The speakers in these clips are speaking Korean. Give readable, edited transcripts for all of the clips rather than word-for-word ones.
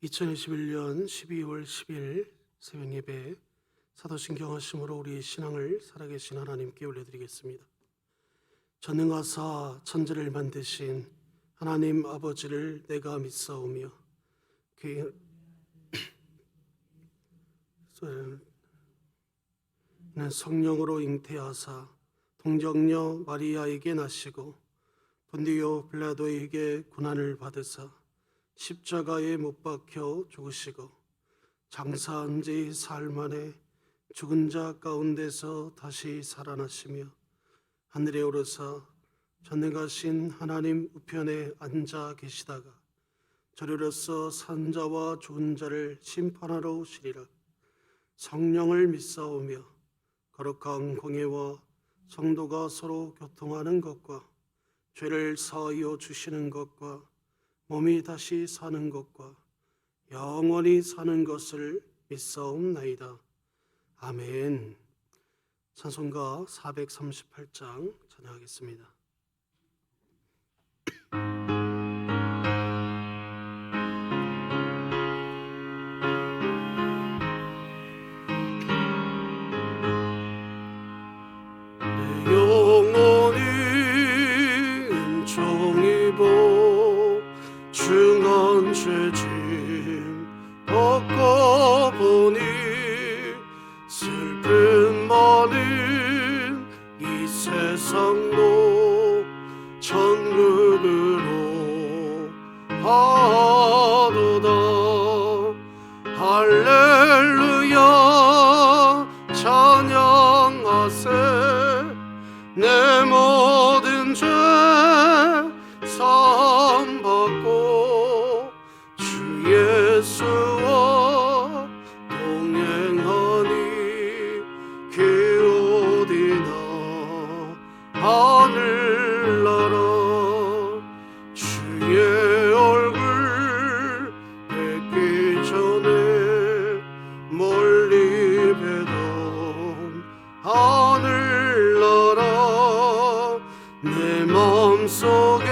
2021년 12월 10일 새벽 예배 사도신경 하심으로 우리의 신앙을 살아계신 하나님께 올려드리겠습니다. 전능하사 천지를 만드신 하나님 아버지를 내가 믿사오며 그는 성령으로 잉태하사 동정녀 마리아에게 나시고 본디오 빌라도에게 고난을 받으사 십자가에 못 박혀 죽으시고 장사한 지 사흘 만에 죽은 자 가운데서 다시 살아나시며 하늘에 오르사 전능하신 하나님 우편에 앉아 계시다가 저리로서 산 자와 죽은 자를 심판하러 오시리라. 성령을 믿사오며 거룩한 공예와 성도가 서로 교통하는 것과 죄를 사하여 주시는 것과 몸이 다시 사는 것과 영원히 사는 것을 믿사옵나이다. 아멘. 찬송가 438장 찬양하겠습니다. 내 영혼이 은총입어 중한 죄짐 벗고보니 슬픔 많은 이 세상도 천국으로 하도다. 할렐루야 찬양하세. 내 모든 죄 사함받고 주 예수와 동행하니 그 어디나 하늘나라. 주의 얼굴 뵙기 전에 멀리 뵈던 하늘나라. 내 마음속에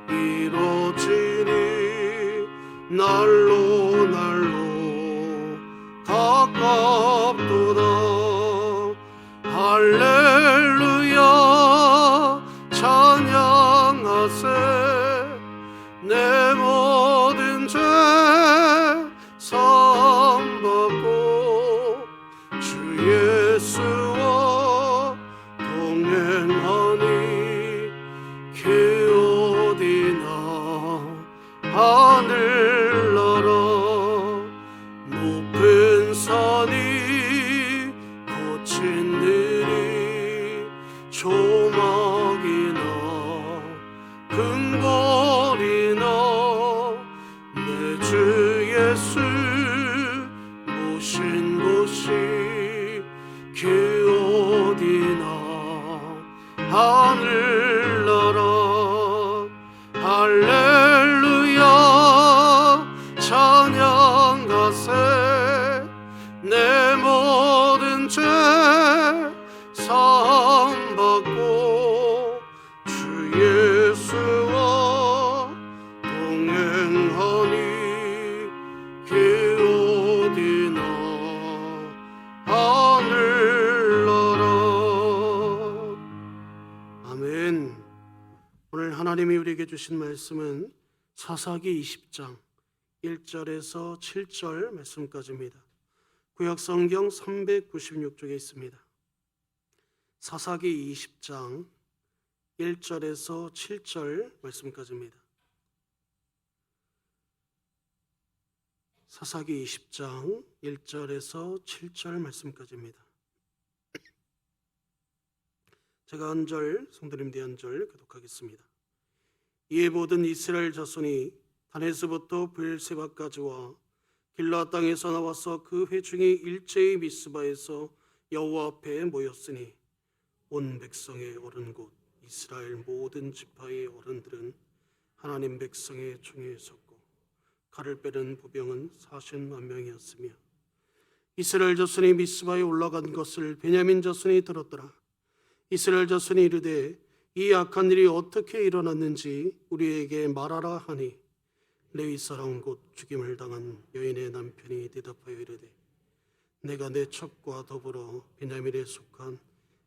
이루어지니 날로 날로 가깝도다. 할렐루야 찬양하세. 내 모든 죄 사함받고 주 예수와 동행하니 그 어디나 하늘나라. 높은 산이 거친 들이 조막이나 궁궐이나 내 주 예수 모신 곳이 그 어디나 하늘나라. 할렐루야 찬양하세. 내 모든 죄 사함받고 주 예수와 동행하니 그 어디나 하늘나라. 아멘. 오늘 하나님이 우리에게 주신 말씀은 사사기 20장 1절에서 7절 말씀까지입니다. 구약성경 396쪽에 있습니다. 사사기 20장 1절에서 7절 말씀까지입니다. 사사기 20장 1절에서 7절 말씀까지입니다. 제가 한 절, 성도님들 한 절 교독하겠습니다. 이에 모든 이스라엘 자손이 다네스부터 브엘세바까지와 길라 땅에서 나와서 그 회중이 일제히 미스바에서 여호와 앞에 모였으니 온 백성의 어른 곧 이스라엘 모든 지파의 어른들은 하나님 백성의 중에 섰고 칼을 빼는 부병은 40만 명이었으며 이스라엘 자손이 미스바에 올라간 것을 베냐민 자손이 들었더라. 이스라엘 자손이 이르되 이 악한 일이 어떻게 일어났는지 우리에게 말하라 하니 레위 사람 곧 죽임을 당한 여인의 남편이 대답하여 이르되 내가 내 첩과 더불어 베냐민에 속한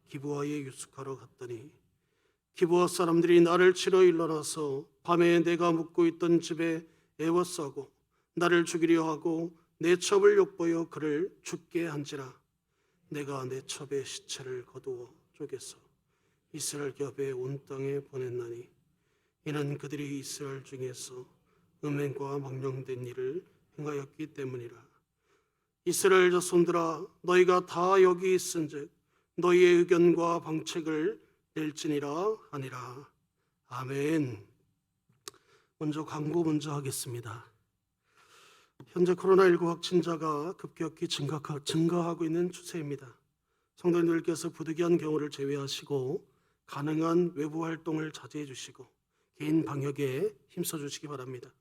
기브아에 유숙하러 갔더니 기브아 사람들이 나를 치러 일어나서 밤에 내가 묵고 있던 집에 애워싸고 나를 죽이려 하고 내 첩을 욕보여 그를 죽게 한지라. 내가 내 첩의 시체를 거두어 쪼개서 이스라엘 겹에 온 땅에 보냈나니 이는 그들이 이스라엘 중에서 음행과 망령된 일을 행하였기 때문이라. 이스라엘 자손들아, 너희가 다 여기 있은즉 너희의 의견과 방책을 낼지니라 하니라. 아멘. 먼저 광고 먼저 하겠습니다. 현재 코로나19 확진자가 급격히 증가하고 있는 추세입니다. 성도님들께서 부득이한 경우를 제외하시고 가능한 외부 활동을 자제해 주시고 개인 방역에 힘써 주시기 바랍니다.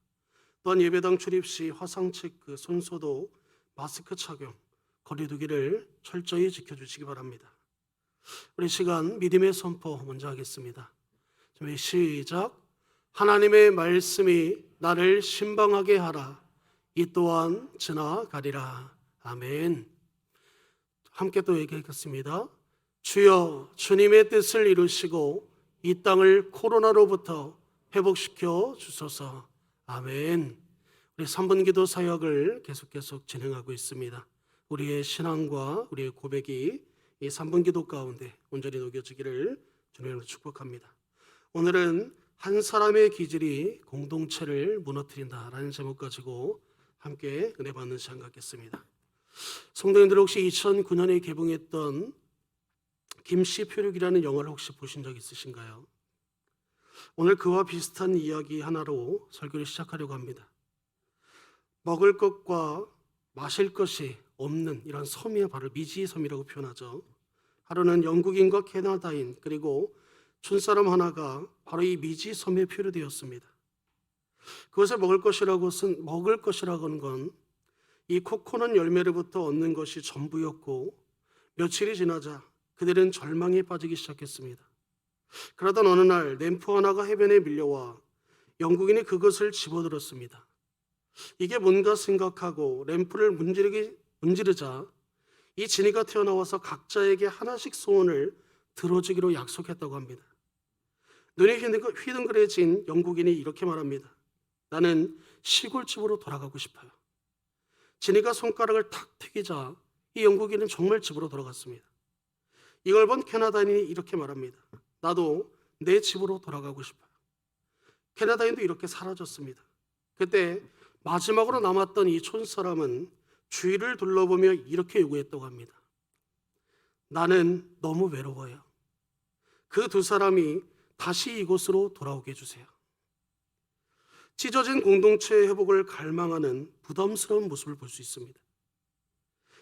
또한 예배당 출입 시 화상 체크, 손소독, 마스크 착용, 거리 두기를 철저히 지켜주시기 바랍니다. 우리 시간 믿음의 선포 먼저 하겠습니다. 준비 시작. 하나님의 말씀이 나를 신방하게 하라. 이 또한 지나가리라. 아멘. 함께 또 얘기하겠습니다. 주여, 주님의 뜻을 이루시고 이 땅을 코로나로부터 회복시켜 주소서. 아멘. 우리 3분 기도 사역을 계속 진행하고 있습니다. 우리의 신앙과 우리의 고백이 이 3분 기도 가운데 온전히 녹여지기를 주님으로 축복합니다. 오늘은 한 사람의 기질이 공동체를 무너뜨린다라는 제목 가지고 함께 은혜 받는 시간 갖겠습니다. 성도님들 혹시 2009년에 개봉했던 김씨 표류기라는 영화를 혹시 보신 적 있으신가요? 오늘 그와 비슷한 이야기 하나로 설교를 시작하려고 합니다. 먹을 것과 마실 것이 없는 이런 섬이야 바로 미지 섬이라고 표현하죠. 하루는 영국인과 캐나다인 그리고 촌사람 하나가 바로 이 미지 섬에 표류되었습니다. 그것에 먹을 것이라고 하는 건 이 코코넛 열매로부터 얻는 것이 전부였고 며칠이 지나자 그들은 절망에 빠지기 시작했습니다. 그러던 어느 날 램프 하나가 해변에 밀려와 영국인이 그것을 집어들었습니다. 이게 뭔가 생각하고 램프를 문지르자 이 지니가 튀어나와서 각자에게 하나씩 소원을 들어주기로 약속했다고 합니다. 눈이 휘둥그레진 영국인이 이렇게 말합니다. 나는 시골집으로 돌아가고 싶어요. 지니가 손가락을 탁 튀기자 이 영국인은 정말 집으로 돌아갔습니다. 이걸 본 캐나다인이 이렇게 말합니다. 나도 내 집으로 돌아가고 싶어요. 캐나다인도 이렇게 사라졌습니다. 그때 마지막으로 남았던 이 촌사람은 주위를 둘러보며 이렇게 요구했다고 합니다. 나는 너무 외로워요. 그 두 사람이 다시 이곳으로 돌아오게 해주세요. 찢어진 공동체의 회복을 갈망하는 부담스러운 모습을 볼 수 있습니다.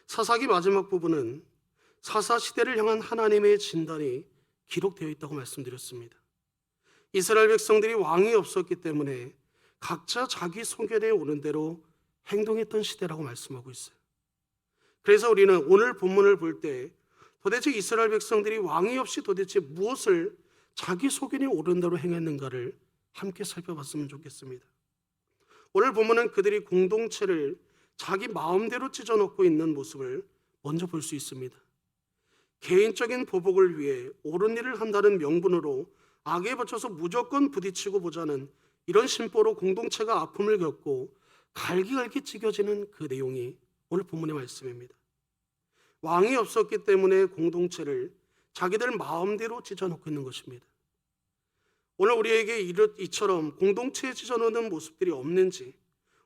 사사기 마지막 부분은 사사시대를 향한 하나님의 진단이 기록되어 있다고 말씀드렸습니다. 이스라엘 백성들이 왕이 없었기 때문에 각자 자기 소견에 오는 대로 행동했던 시대라고 말씀하고 있어요. 그래서 우리는 오늘 본문을 볼 때 도대체 이스라엘 백성들이 왕이 없이 도대체 무엇을 자기 소견에 오른 대로 행했는가를 함께 살펴봤으면 좋겠습니다. 오늘 본문은 그들이 공동체를 자기 마음대로 찢어놓고 있는 모습을 먼저 볼 수 있습니다. 개인적인 보복을 위해 옳은 일을 한다는 명분으로 악에 받쳐서 무조건 부딪히고 보자는 이런 심보로 공동체가 아픔을 겪고 갈기갈기 찢겨지는 그 내용이 오늘 본문의 말씀입니다. 왕이 없었기 때문에 공동체를 자기들 마음대로 찢어놓고 있는 것입니다. 오늘 우리에게 이처럼 공동체에 찢어놓는 모습들이 없는지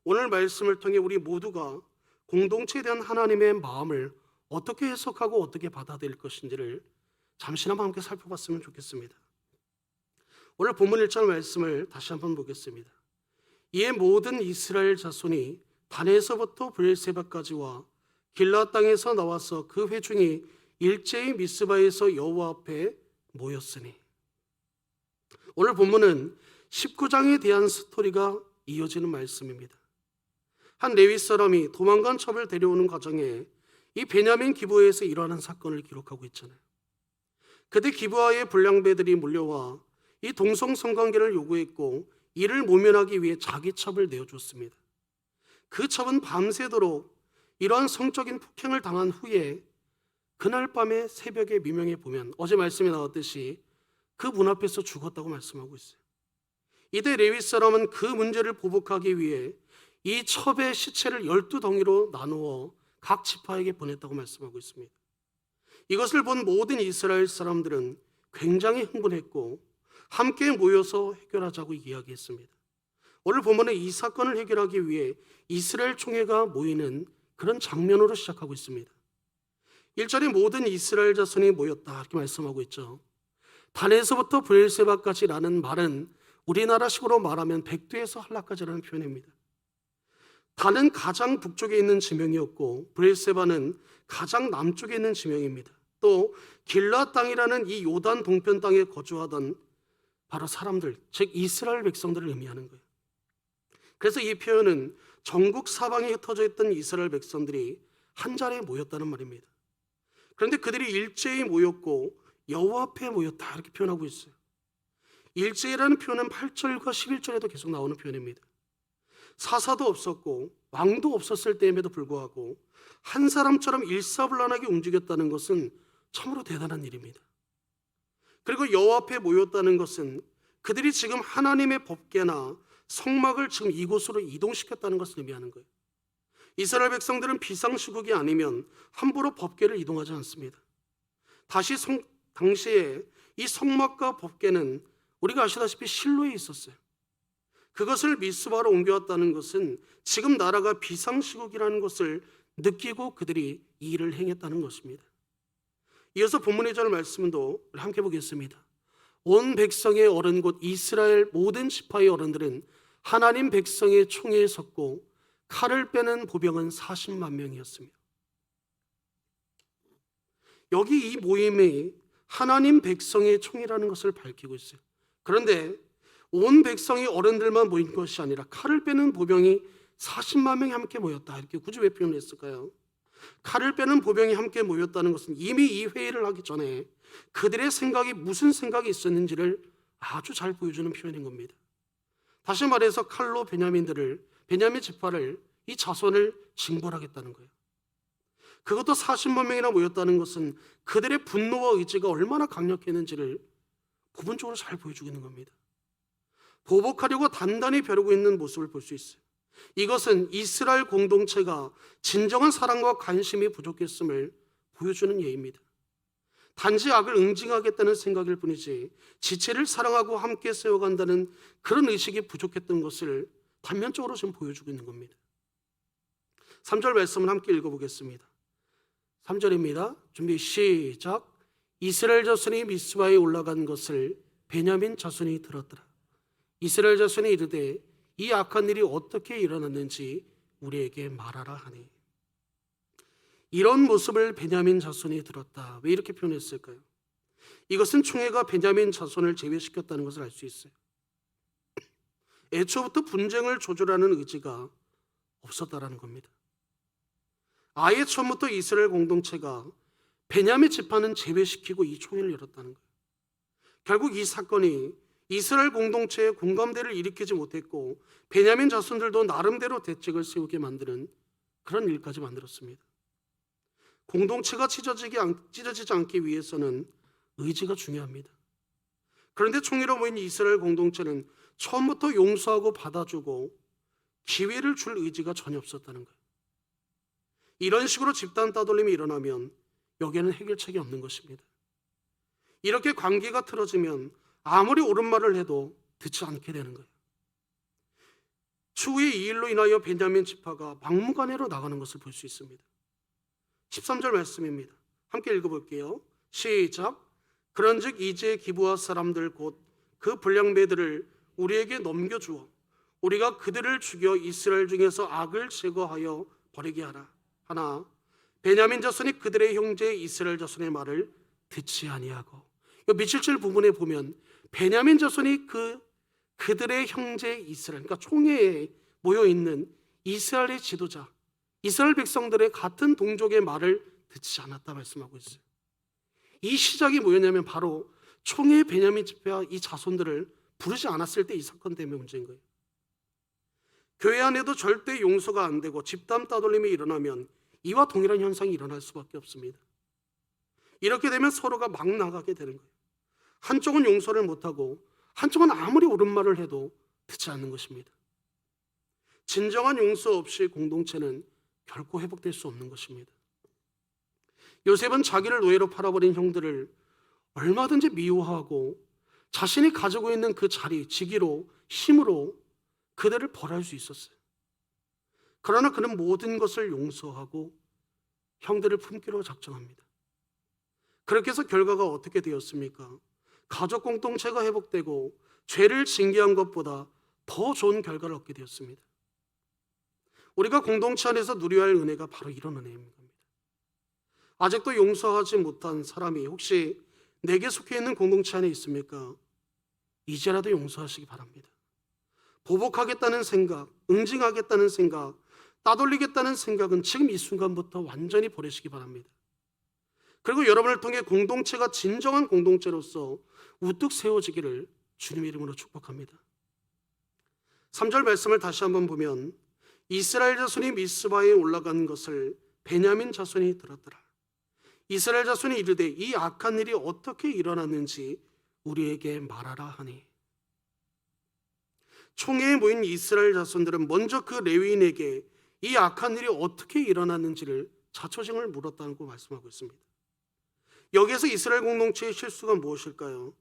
오늘 말씀을 통해 우리 모두가 공동체에 대한 하나님의 마음을 어떻게 해석하고 어떻게 받아들일 것인지를 잠시나마 함께 살펴봤으면 좋겠습니다. 오늘 본문 1절 말씀을 다시 한번 보겠습니다. 이에 모든 이스라엘 자손이 단에서부터 브엘세바까지와 길라 땅에서 나와서 그 회중이 일제히 미스바에서 여호와 앞에 모였으니. 오늘 본문은 19장에 대한 스토리가 이어지는 말씀입니다. 한 레위 사람이 도망간 첩을 데려오는 과정에 이 베냐민 기브아에서 일어나는 사건을 기록하고 있잖아요. 그때 기브아의 불량배들이 몰려와 이 동성 성관계를 요구했고 이를 모면하기 위해 자기 첩을 내어줬습니다. 그 첩은 밤새도록 이러한 성적인 폭행을 당한 후에 그날 밤에 새벽에 미명에 보면 어제 말씀에 나왔듯이 그 문 앞에서 죽었다고 말씀하고 있어요. 이때 레위 사람은 그 문제를 보복하기 위해 이 첩의 시체를 12덩이로 나누어 각 지파에게 보냈다고 말씀하고 있습니다. 이것을 본 모든 이스라엘 사람들은 굉장히 흥분했고 함께 모여서 해결하자고 이야기했습니다. 오늘 본문은 이 사건을 해결하기 위해 이스라엘 총회가 모이는 그런 장면으로 시작하고 있습니다. 1절에 모든 이스라엘 자손이 모였다 이렇게 말씀하고 있죠. 단에서부터 브엘세바까지라는 말은 우리나라식으로 말하면 백두에서 한라까지라는 표현입니다. 단은 가장 북쪽에 있는 지명이었고 브엘세바는 가장 남쪽에 있는 지명입니다. 또 길라 땅이라는 이 요단 동편 땅에 거주하던 바로 사람들, 즉 이스라엘 백성들을 의미하는 거예요. 그래서 이 표현은 전국 사방에 흩어져 있던 이스라엘 백성들이 한 자리에 모였다는 말입니다. 그런데 그들이 일제히 모였고 여호와 앞에 모였다 이렇게 표현하고 있어요. 일제히라는 표현은 8절과 11절에도 계속 나오는 표현입니다. 사사도 없었고 왕도 없었을 때임에도 불구하고 한 사람처럼 일사불란하게 움직였다는 것은 참으로 대단한 일입니다. 그리고 여호와 앞에 모였다는 것은 그들이 지금 하나님의 법궤나 성막을 지금 이곳으로 이동시켰다는 것을 의미하는 거예요. 이스라엘 백성들은 비상시국이 아니면 함부로 법궤를 이동하지 않습니다. 당시에 이 성막과 법궤는 우리가 아시다시피 실로에 있었어요. 그것을 미스바로 옮겨왔다는 것은 지금 나라가 비상시국이라는 것을 느끼고 그들이 이 일을 행했다는 것입니다. 이어서 본문 2절 말씀도 함께 보겠습니다. 온 백성의 어른 곧 이스라엘 모든 지파의 어른들은 하나님 백성의 총회에 섰고 칼을 빼는 보병은 40만 명이었으며, 여기 이 모임이 하나님 백성의 총회라는 것을 밝히고 있어요. 그런데 온 백성의 어른들만 모인 것이 아니라 칼을 빼는 보병이 40만 명이 함께 모였다 이렇게 굳이 왜 표현했을까요? 칼을 빼는 보병이 함께 모였다는 것은 이미 이 회의를 하기 전에 그들의 생각이 무슨 생각이 있었는지를 아주 잘 보여주는 표현인 겁니다. 다시 말해서 칼로 베냐민 지파를, 이 자손을 징벌하겠다는 거예요. 그것도 40만 명이나 모였다는 것은 그들의 분노와 의지가 얼마나 강력했는지를 부분적으로 잘 보여주고 있는 겁니다. 보복하려고 단단히 벼르고 있는 모습을 볼 수 있어요. 이것은 이스라엘 공동체가 진정한 사랑과 관심이 부족했음을 보여주는 예입니다. 단지 악을 응징하겠다는 생각일 뿐이지 지체를 사랑하고 함께 세워간다는 그런 의식이 부족했던 것을 단면적으로 지금 보여주고 있는 겁니다. 3절 말씀을 함께 읽어보겠습니다. 3절입니다. 준비 시작. 이스라엘 자손이 미스바에 올라간 것을 베냐민 자손이 들었더라. 이스라엘 자손이 이르되 이 악한 일이 어떻게 일어났는지 우리에게 말하라 하니. 이런 모습을 베냐민 자손이 들었다. 왜 이렇게 표현했을까요? 이것은 총회가 베냐민 자손을 제외시켰다는 것을 알 수 있어요. 애초부터 분쟁을 조절하는 의지가 없었다라는 겁니다. 아예 처음부터 이스라엘 공동체가 베냐민 지파는 제외시키고 이 총회를 열었다는 거예요. 결국 이 사건이 이스라엘 공동체의 공감대를 일으키지 못했고 베냐민 자손들도 나름대로 대책을 세우게 만드는 그런 일까지 만들었습니다. 공동체가 찢어지지 않기 위해서는 의지가 중요합니다. 그런데 총회로 모인 이스라엘 공동체는 처음부터 용서하고 받아주고 기회를 줄 의지가 전혀 없었다는 거예요. 이런 식으로 집단 따돌림이 일어나면 여기에는 해결책이 없는 것입니다. 이렇게 관계가 틀어지면 아무리 옳은 말을 해도 듣지 않게 되는 거예요. 추후에 이 일로 인하여 베냐민 지파가 막무가내로 나가는 것을 볼 수 있습니다. 13절 말씀입니다. 함께 읽어볼게요. 시작. 그런즉 이제 기브아 사람들 곧 그 불량배들을 우리에게 넘겨주어 우리가 그들을 죽여 이스라엘 중에서 악을 제거하여 버리게 하라. 하나 베냐민 자손이 그들의 형제 이스라엘 자손의 말을 듣지 아니하고, 밑줄 칠 부분에 보면 베냐민 자손이 그들의 형제 이스라엘, 그러니까 총회에 모여 있는 이스라엘의 지도자, 이스라엘 백성들의 같은 동족의 말을 듣지 않았다 말씀하고 있어요. 이 시작이 뭐였냐면 바로 총회 베냐민 지파 이 자손들을 부르지 않았을 때 이 사건 때문에 문제인 거예요. 교회 안에도 절대 용서가 안 되고 집단 따돌림이 일어나면 이와 동일한 현상이 일어날 수밖에 없습니다. 이렇게 되면 서로가 막 나가게 되는 거예요. 한쪽은 용서를 못하고 한쪽은 아무리 옳은 말을 해도 듣지 않는 것입니다. 진정한 용서 없이 공동체는 결코 회복될 수 없는 것입니다. 요셉은 자기를 노예로 팔아버린 형들을 얼마든지 미워하고 자신이 가지고 있는 그 자리, 직위로, 힘으로 그들을 벌할 수 있었어요. 그러나 그는 모든 것을 용서하고 형들을 품기로 작정합니다. 그렇게 해서 결과가 어떻게 되었습니까? 가족 공동체가 회복되고 죄를 징계한 것보다 더 좋은 결과를 얻게 되었습니다. 우리가 공동체 안에서 누려야 할 은혜가 바로 이런 은혜입니다. 아직도 용서하지 못한 사람이 혹시 내게 속해 있는 공동체 안에 있습니까? 이제라도 용서하시기 바랍니다. 보복하겠다는 생각, 응징하겠다는 생각, 따돌리겠다는 생각은 지금 이 순간부터 완전히 버리시기 바랍니다. 그리고 여러분을 통해 공동체가 진정한 공동체로서 우뚝 세워지기를 주님의 이름으로 축복합니다. 3절 말씀을 다시 한번 보면 이스라엘 자손이 미스바에 올라간 것을 베냐민 자손이 들었더라. 이스라엘 자손이 이르되 이 악한 일이 어떻게 일어났는지 우리에게 말하라 하니. 총회에 모인 이스라엘 자손들은 먼저 그 레위인에게 이 악한 일이 어떻게 일어났는지를 자초징을 물었다고 말씀하고 있습니다. 여기에서 이스라엘 공동체의 실수가 무엇일까요?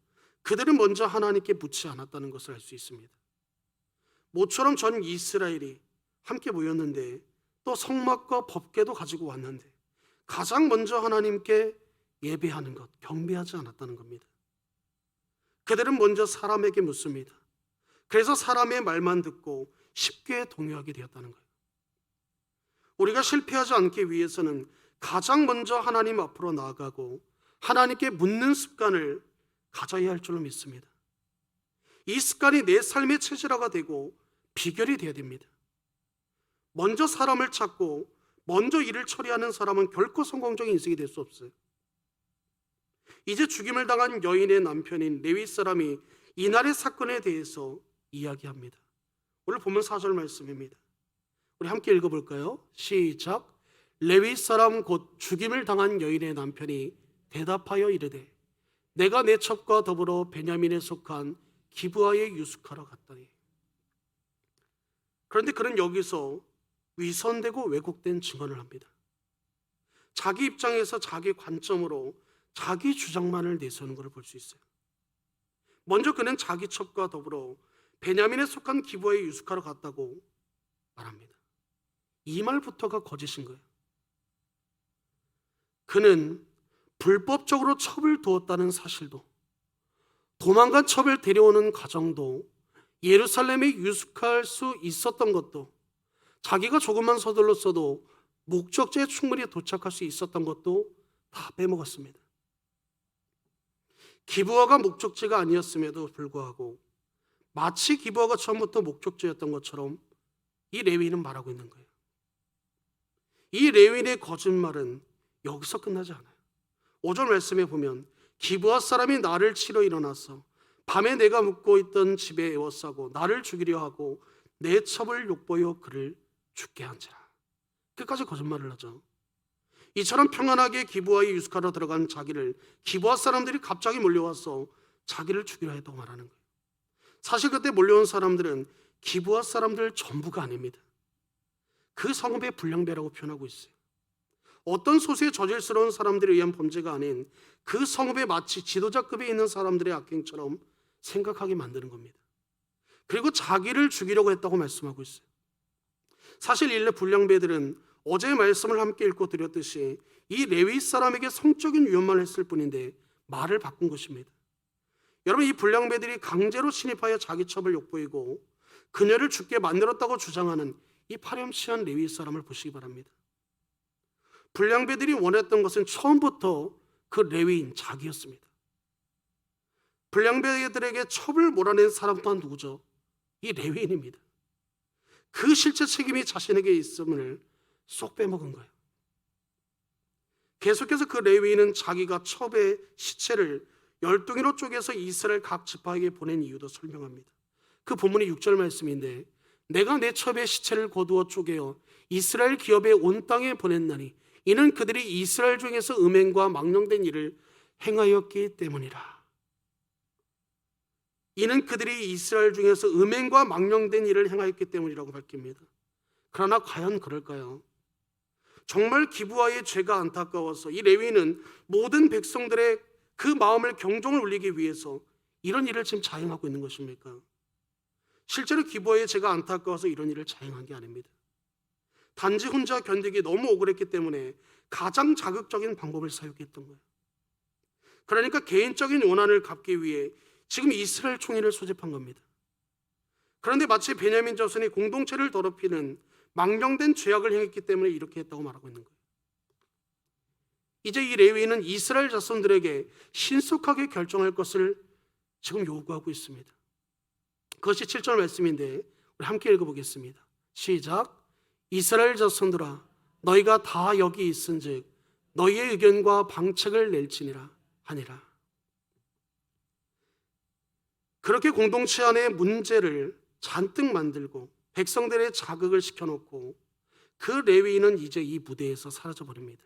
그들은 먼저 하나님께 묻지 않았다는 것을 알 수 있습니다. 모처럼 전 이스라엘이 함께 모였는데 또 성막과 법궤도 가지고 왔는데 가장 먼저 하나님께 예배하는 것, 경배하지 않았다는 겁니다. 그들은 먼저 사람에게 묻습니다. 그래서 사람의 말만 듣고 쉽게 동요하게 되었다는 거예요. 우리가 실패하지 않기 위해서는 가장 먼저 하나님 앞으로 나아가고 하나님께 묻는 습관을 가져야 할 줄로 믿습니다. 이 습관이 내 삶의 체질화가 되고 비결이 되어야 됩니다. 먼저 사람을 찾고 먼저 일을 처리하는 사람은 결코 성공적인 인생이 될 수 없어요. 이제 죽임을 당한 여인의 남편인 레위 사람이 이날의 사건에 대해서 이야기합니다. 오늘 본문 4절 말씀입니다. 우리 함께 읽어볼까요? 시작. 레위 사람 곧 죽임을 당한 여인의 남편이 대답하여 이르되 내가 내 첩과 더불어 베냐민에 속한 기브아에 유숙하러 갔더니. 그런데 그는 여기서 위선되고 왜곡된 증언을 합니다. 자기 입장에서 자기 관점으로 자기 주장만을 내세우는 것을 볼 수 있어요. 먼저 그는 자기 첩과 더불어 베냐민에 속한 기브아에 유숙하러 갔다고 말합니다. 이 말부터가 거짓인 거예요. 그는 불법적으로 첩을 두었다는 사실도, 도망간 첩을 데려오는 과정도, 예루살렘에 유숙할 수 있었던 것도, 자기가 조금만 서둘렀어도 목적지에 충분히 도착할 수 있었던 것도 다 빼먹었습니다. 기브아가 목적지가 아니었음에도 불구하고 마치 기브아가 처음부터 목적지였던 것처럼 이 레위인은 말하고 있는 거예요. 이 레위인의 거짓말은 여기서 끝나지 않아요. 5절 말씀에 보면 기브아 사람이 나를 치러 일어나서 밤에 내가 묵고 있던 집에 에워싸고 나를 죽이려 하고 내 첩을 욕보여 그를 죽게 한지라. 끝까지 거짓말을 하죠. 이처럼 평안하게 기브아에 유숙하러 들어간 자기를 기브아 사람들이 갑자기 몰려와서 자기를 죽이려 했다고 말하는 거예요. 사실 그때 몰려온 사람들은 기브아 사람들 전부가 아닙니다. 그 성읍의 불량배라고 표현하고 있어요. 어떤 소수의 저질스러운 사람들에 의한 범죄가 아닌 그 성읍에 마치 지도자급에 있는 사람들의 악행처럼 생각하게 만드는 겁니다. 그리고 자기를 죽이려고 했다고 말씀하고 있어요. 사실 일레 불량배들은 어제의 말씀을 함께 읽고 드렸듯이 이 레위 사람에게 성적인 위협만 했을 뿐인데 말을 바꾼 것입니다. 여러분, 이 불량배들이 강제로 침입하여 자기 첩을 욕보이고 그녀를 죽게 만들었다고 주장하는 이 파렴치한 레위 사람을 보시기 바랍니다. 불량배들이 원했던 것은 처음부터 그 레위인 자기였습니다. 불량배들에게 첩을 몰아낸 사람 또한 누구죠? 이 레위인입니다. 그 실체 책임이 자신에게 있음을 쏙 빼먹은 거예요. 계속해서 그 레위인은 자기가 첩의 시체를 12개로 쪼개서 이스라엘 각 지파에게 보낸 이유도 설명합니다. 그 본문이 6절 말씀인데, 내가 내 첩의 시체를 거두어 쪼개어 이스라엘 기업의 온 땅에 보냈나니 이는 그들이 이스라엘 중에서 음행과 망령된 일을 행하였기 때문이라. 이는 그들이 이스라엘 중에서 음행과 망령된 일을 행하였기 때문이라고 밝힙니다. 그러나 과연 그럴까요? 정말 기브아의 죄가 안타까워서 이 레위인은 모든 백성들의 그 마음을 경종을 울리기 위해서 이런 일을 지금 자행하고 있는 것입니까? 실제로 기브아의 죄가 안타까워서 이런 일을 자행한 게 아닙니다. 단지 혼자 견디기 너무 억울했기 때문에 가장 자극적인 방법을 사용했던 거예요. 그러니까 개인적인 원한을 갚기 위해 지금 이스라엘 총회를 소집한 겁니다. 그런데 마치 베냐민 자손이 공동체를 더럽히는 망령된 죄악을 행했기 때문에 이렇게 했다고 말하고 있는 거예요. 이제 이 레위인은 이스라엘 자손들에게 신속하게 결정할 것을 지금 요구하고 있습니다. 그것이 7절 말씀인데 우리 함께 읽어보겠습니다. 시작. 이스라엘 자손들아, 너희가 다 여기 있은즉 너희의 의견과 방책을 낼지니라 하니라. 그렇게 공동체 안에 문제를 잔뜩 만들고 백성들의 자극을 시켜놓고 그 레위인은 이제 이 무대에서 사라져버립니다.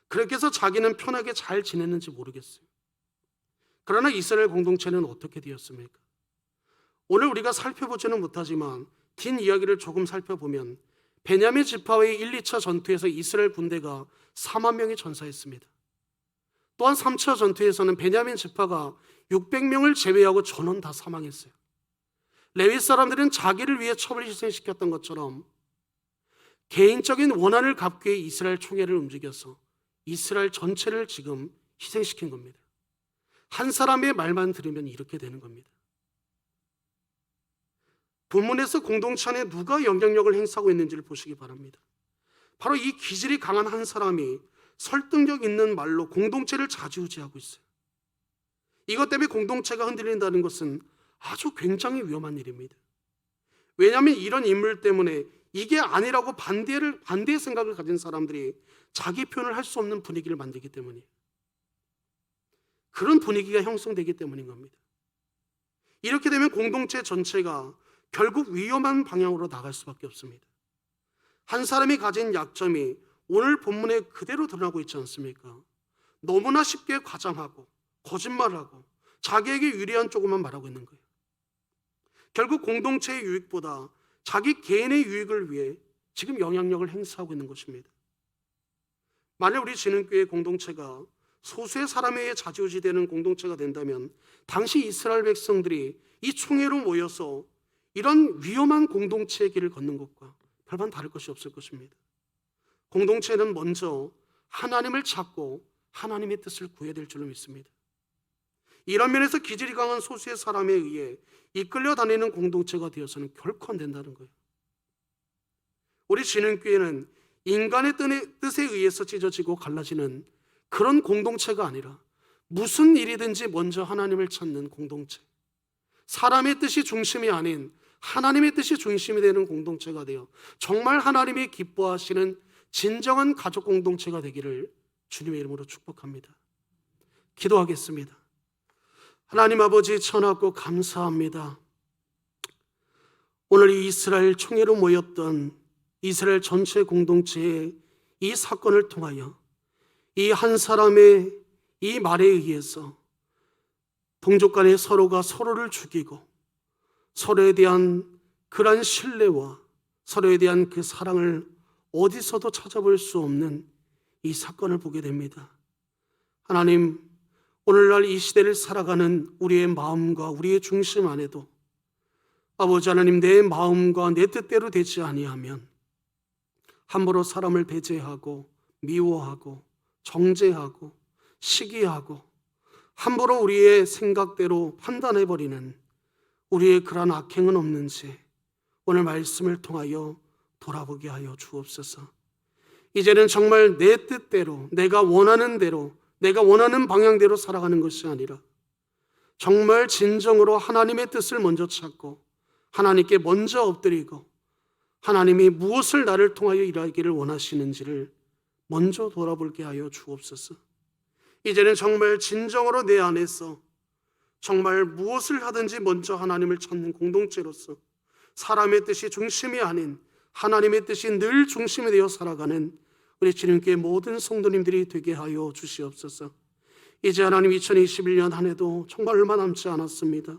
그렇게 해서 자기는 편하게 잘 지냈는지 모르겠어요. 그러나 이스라엘 공동체는 어떻게 되었습니까? 오늘 우리가 살펴보지는 못하지만 뒷이야기를 조금 살펴보면 베냐민 지파의 1, 2차 전투에서 이스라엘 군대가 4만 명이 전사했습니다. 또한 3차 전투에서는 베냐민 지파가 600명을 제외하고 전원 다 사망했어요. 레위 사람들은 자기를 위해 첩을 희생시켰던 것처럼 개인적인 원한을 갚기 위해 이스라엘 총회를 움직여서 이스라엘 전체를 지금 희생시킨 겁니다. 한 사람의 말만 들으면 이렇게 되는 겁니다. 본문에서 공동체 안에 누가 영향력을 행사하고 있는지를 보시기 바랍니다. 바로 이 기질이 강한 한 사람이 설득력 있는 말로 공동체를 좌지우지하고 있어요. 이것 때문에 공동체가 흔들린다는 것은 아주 굉장히 위험한 일입니다. 왜냐하면 이런 인물 때문에 이게 아니라고 반대의 생각을 가진 사람들이 자기 표현을 할 수 없는 분위기를 만들기 때문이에요. 그런 분위기가 형성되기 때문인 겁니다. 이렇게 되면 공동체 전체가 결국 위험한 방향으로 나갈 수밖에 없습니다. 한 사람이 가진 약점이 오늘 본문에 그대로 드러나고 있지 않습니까? 너무나 쉽게 과장하고 거짓말하고 자기에게 유리한 쪽만 말하고 있는 거예요. 결국 공동체의 유익보다 자기 개인의 유익을 위해 지금 영향력을 행사하고 있는 것입니다. 만약 우리 진흥교회 공동체가 소수의 사람에 의해 좌지우지되는 공동체가 된다면 당시 이스라엘 백성들이 이 총회로 모여서 이런 위험한 공동체의 길을 걷는 것과 별반 다를 것이 없을 것입니다. 공동체는 먼저 하나님을 찾고 하나님의 뜻을 구해야 될 줄로 믿습니다. 이런 면에서 기질이 강한 소수의 사람에 의해 이끌려 다니는 공동체가 되어서는 결코 안 된다는 거예요. 우리 진흥교회는 인간의 뜻에 의해서 찢어지고 갈라지는 그런 공동체가 아니라 무슨 일이든지 먼저 하나님을 찾는 공동체, 사람의 뜻이 중심이 아닌 하나님의 뜻이 중심이 되는 공동체가 되어 정말 하나님이 기뻐하시는 진정한 가족 공동체가 되기를 주님의 이름으로 축복합니다. 기도하겠습니다. 하나님 아버지, 천하고 감사합니다. 오늘 이 이스라엘 총회로 모였던 이스라엘 전체 공동체의 이 사건을 통하여 이 한 사람의 이 말에 의해서 동족 간에 서로가 서로를 죽이고 서로에 대한 그러한 신뢰와 서로에 대한 그 사랑을 어디서도 찾아볼 수 없는 이 사건을 보게 됩니다. 하나님, 오늘날 이 시대를 살아가는 우리의 마음과 우리의 중심 안에도 아버지 하나님, 내 마음과 내 뜻대로 되지 아니하면 함부로 사람을 배제하고 미워하고 정죄하고 시기하고 함부로 우리의 생각대로 판단해버리는 우리의 그러한 악행은 없는지 오늘 말씀을 통하여 돌아보게 하여 주옵소서. 이제는 정말 내 뜻대로, 내가 원하는 대로, 내가 원하는 방향대로 살아가는 것이 아니라 정말 진정으로 하나님의 뜻을 먼저 찾고 하나님께 먼저 엎드리고 하나님이 무엇을 나를 통하여 일하기를 원하시는지를 먼저 돌아보게 하여 주옵소서. 이제는 정말 진정으로 내 안에서 정말 무엇을 하든지 먼저 하나님을 찾는 공동체로서 사람의 뜻이 중심이 아닌 하나님의 뜻이 늘 중심이 되어 살아가는 우리 주님께 모든 성도님들이 되게 하여 주시옵소서. 이제 하나님 2021년 한 해도 정말 얼마 남지 않았습니다.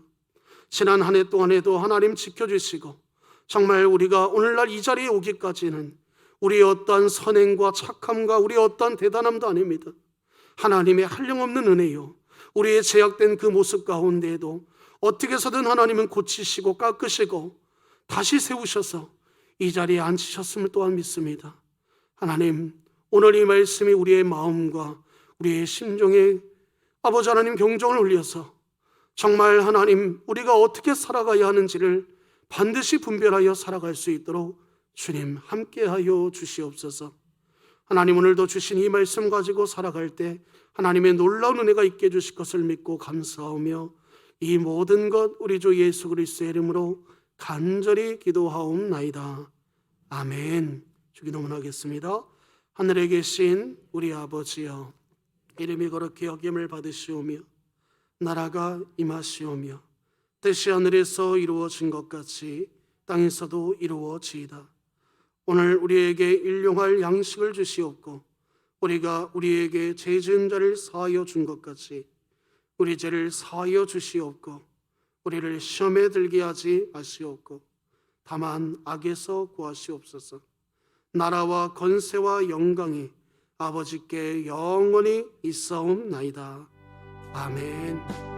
지난 한 해 동안에도 하나님 지켜주시고 정말 우리가 오늘날 이 자리에 오기까지는 우리의 어떠한 선행과 착함과 우리의 어떠한 대단함도 아닙니다. 하나님의 한량없는 은혜요, 우리의 제약된 그 모습 가운데에도 어떻게 해서든 하나님은 고치시고 깎으시고 다시 세우셔서 이 자리에 앉히셨음을 또한 믿습니다. 하나님, 오늘 이 말씀이 우리의 마음과 우리의 심정에 아버지 하나님 경종을 울려서 정말 하나님 우리가 어떻게 살아가야 하는지를 반드시 분별하여 살아갈 수 있도록 주님 함께하여 주시옵소서. 하나님, 오늘도 주신 이 말씀 가지고 살아갈 때 하나님의 놀라운 은혜가 있게 해주실 것을 믿고 감사하며 이 모든 것 우리 주 예수 그리스도의 이름으로 간절히 기도하옵나이다. 아멘. 주기도문하겠습니다. 하늘에 계신 우리 아버지여, 이름이 거룩히 여김을 받으시오며 나라가 임하시오며 뜻이 하늘에서 이루어진 것 같이 땅에서도 이루어지이다. 오늘 우리에게 일용할 양식을 주시옵고 우리가 우리에게 죄 지은 자를 사하여 준 것 같이 우리 죄를 사하여 주시옵고 우리를 시험에 들게 하지 마시옵고 다만 악에서 구하시옵소서. 나라와 권세와 영광이 아버지께 영원히 있사옵나이다. 아멘.